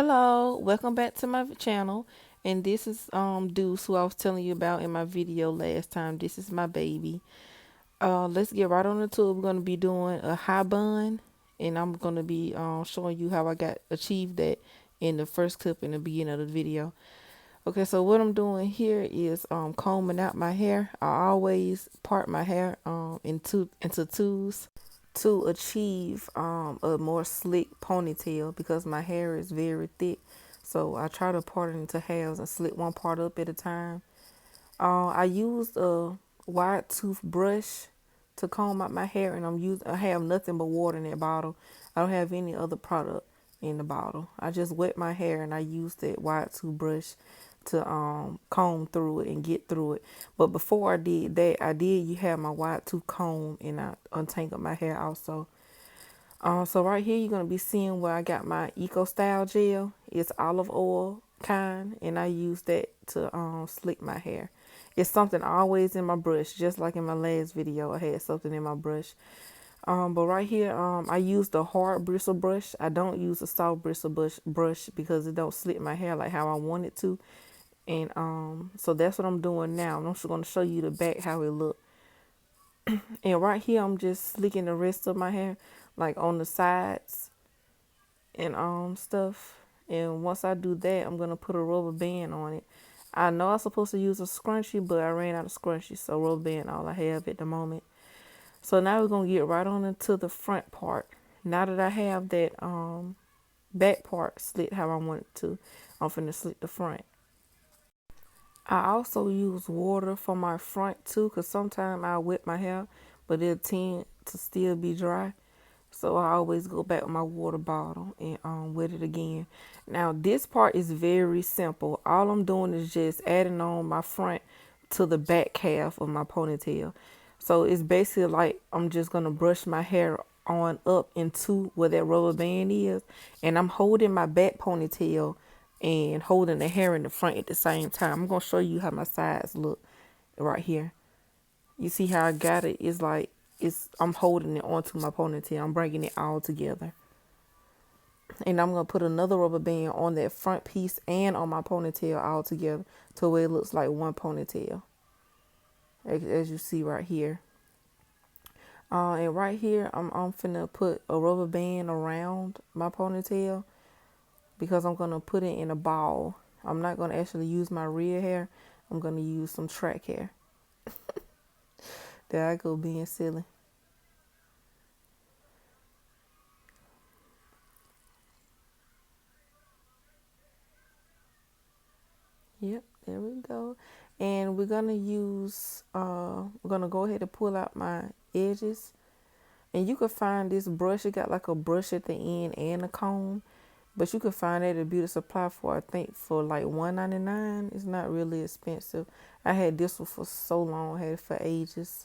Hello, welcome back to my channel. And this is Deuce, who I was telling you about in my video last time. This is my baby. Let's get right on into it. We're gonna be doing a high bun, and I'm gonna be showing you how I got achieved that in the first clip in the beginning of the video. Okay, so what I'm doing here is combing out my hair. I always part my hair into twos to achieve a more slick ponytail because my hair is very thick. So I try to part it into halves and slit one part up at a time. I used a wide tooth brush to comb out my hair, and I have nothing but water in that bottle. I don't have any other product in the bottle. I just wet my hair and I used that wide toothbrush to comb through it and get through it. But before I did that, you have my wide tooth comb and I untangled my hair also. So right here you're gonna be seeing where I got my Eco Style gel. It's olive oil kind, and I use that to slick my hair. It's something always in my brush, just like in my last video. I had something in my brush. But right here, I use the hard bristle brush. I don't use a soft bristle brush because it don't slit my hair like how I want it to. And so that's what I'm doing now. I'm just gonna show you the back how it look. And right here, I'm just slicking the rest of my hair, like on the sides and stuff. And once I do that, I'm gonna put a rubber band on it. I know I'm supposed to use a scrunchie, but I ran out of scrunchies, so rubber band all I have at the moment. So now we're gonna get right on into the front part. Now that I have that back part slit how I want it to, I'm finna slit the front. I also use water for my front too, because sometimes I wet my hair, but it'll tend to still be dry. So I always go back with my water bottle and wet it again. Now this part is very simple. All I'm doing is just adding on my front to the back half of my ponytail. So it's basically like I'm just gonna brush my hair on up into where that rubber band is, and I'm holding my back ponytail and holding the hair in the front at the same time. I'm gonna show you how my sides look right here. You see how I got it? It's like I'm holding it onto my ponytail. I'm bringing it all together. And I'm going to put another rubber band on that front piece and on my ponytail all together to where it looks like one ponytail. As you see right here. And right here, I'm finna put a rubber band around my ponytail because I'm going to put it in a ball. I'm not going to actually use my real hair. I'm going to use some track hair. There I go being silly. Yep, there we go. And we're gonna use we're gonna go ahead and pull out my edges. And you can find this brush, it got like a brush at the end and a comb. But you can find it at a beauty supply for I think for like $1.99. It's not really expensive. I had this one for so long, I had it for ages.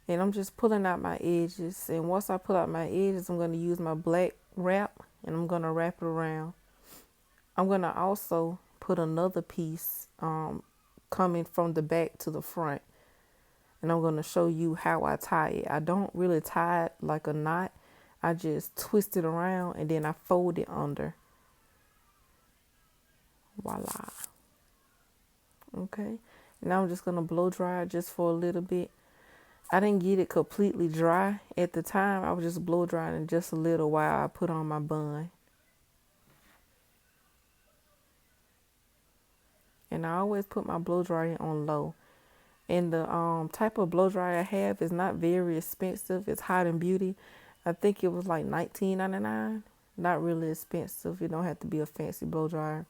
And I'm just pulling out my edges. And once I pull out my edges, I'm gonna use my black wrap and I'm gonna wrap it around. I'm going to also put another piece coming from the back to the front. And I'm going to show you how I tie it. I don't really tie it like a knot. I just twist it around and then I fold it under. Voila. Okay. Now I'm just going to blow dry it just for a little bit. I didn't get it completely dry at the time. I was just blow drying just a little while I put on my bun. And I always put my blow dryer on low. And the type of blow dryer I have is not very expensive. It's Hot and Beauty. I think it was like $19.99. Not really expensive. You don't have to be a fancy blow dryer.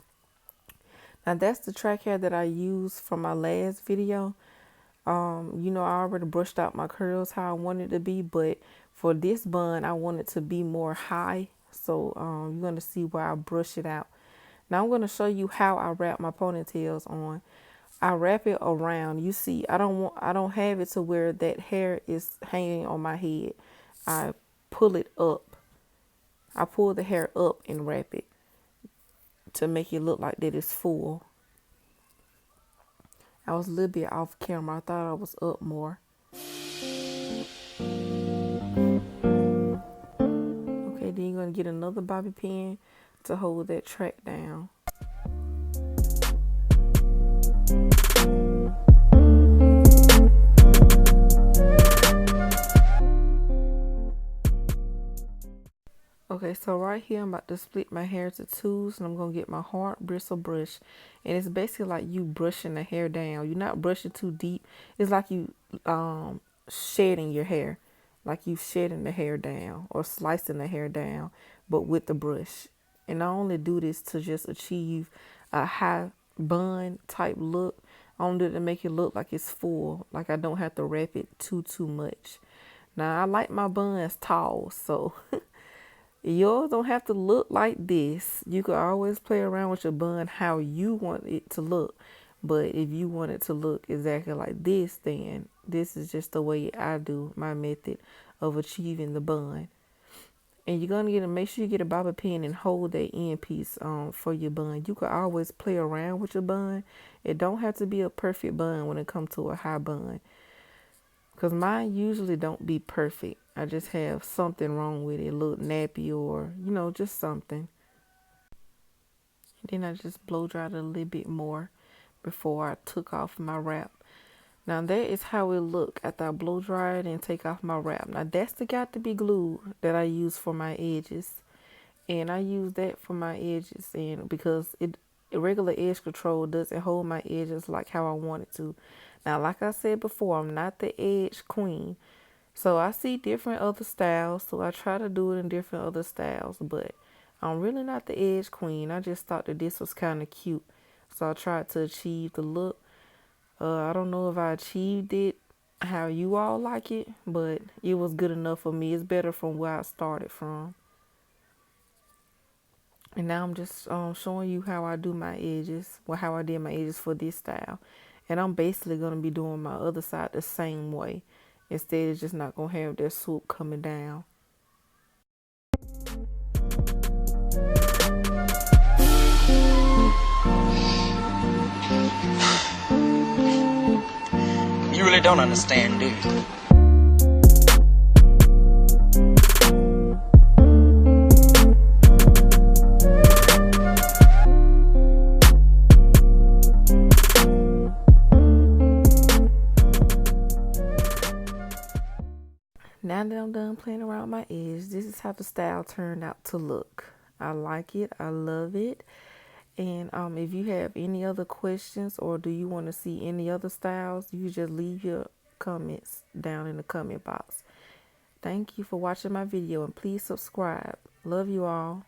Now that's the track hair that I used for my last video. You know, I already brushed out my curls how I wanted it to be, but for this bun, I want it to be more high. So you're gonna see where I brush it out. Now I'm gonna show you how I wrap my ponytails on. I wrap it around. You see, I don't have it to where that hair is hanging on my head. I pull it up. I pull the hair up and wrap it to make it look like that it's full. I was a little bit off camera. I thought I was up more. Okay, then you're gonna get another bobby pin to hold that track down. Okay, so right here I'm about to split my hair into twos, and I'm gonna get my hard bristle brush, and it's basically like you brushing the hair down. You're not brushing too deep. It's like you shedding your hair, like you shedding the hair down or slicing the hair down, but with the brush. And I only do this to just achieve a high bun type look. I only do it to make it look like it's full, like I don't have to wrap it too much. Now I like my buns tall, so yours don't have to look like this. You can always play around with your bun how you want it to look. But if you want it to look exactly like this, then this is just the way I do my method of achieving the bun. And you're gonna make sure you get a bobby pin and hold that end piece for your bun. You can always play around with your bun. It don't have to be a perfect bun when it comes to a high bun. Because mine usually don't be perfect. I just have something wrong with it. A little nappy or, just something. And then I just blow dried it a little bit more before I took off my wrap. Now that is how it look after I blow dry it and take off my wrap. Now that's the got to be glue that I use for my edges. And I use that for my edges, and because regular edge control doesn't hold my edges like how I want it to. Now, like I said before, I'm not the edge queen. So I see different other styles, so I try to do it in different other styles, but I'm really not the edge queen. I just thought that this was kind of cute, so I tried to achieve the look. I don't know if I achieved it how you all like it, but it was good enough for me. It's better from where I started from. And now I'm just showing you how I do my edges, well, how I did my edges for this style. And I'm basically going to be doing my other side the same way. Instead, it's just not going to have that swoop coming down. You really don't understand, do you? Now that I'm done playing around my edge, this is how the style turned out to look. I like it. I love it. And if you have any other questions or do you want to see any other styles, you just leave your comments down in the comment box. Thank you for watching my video, and please subscribe. Love you all.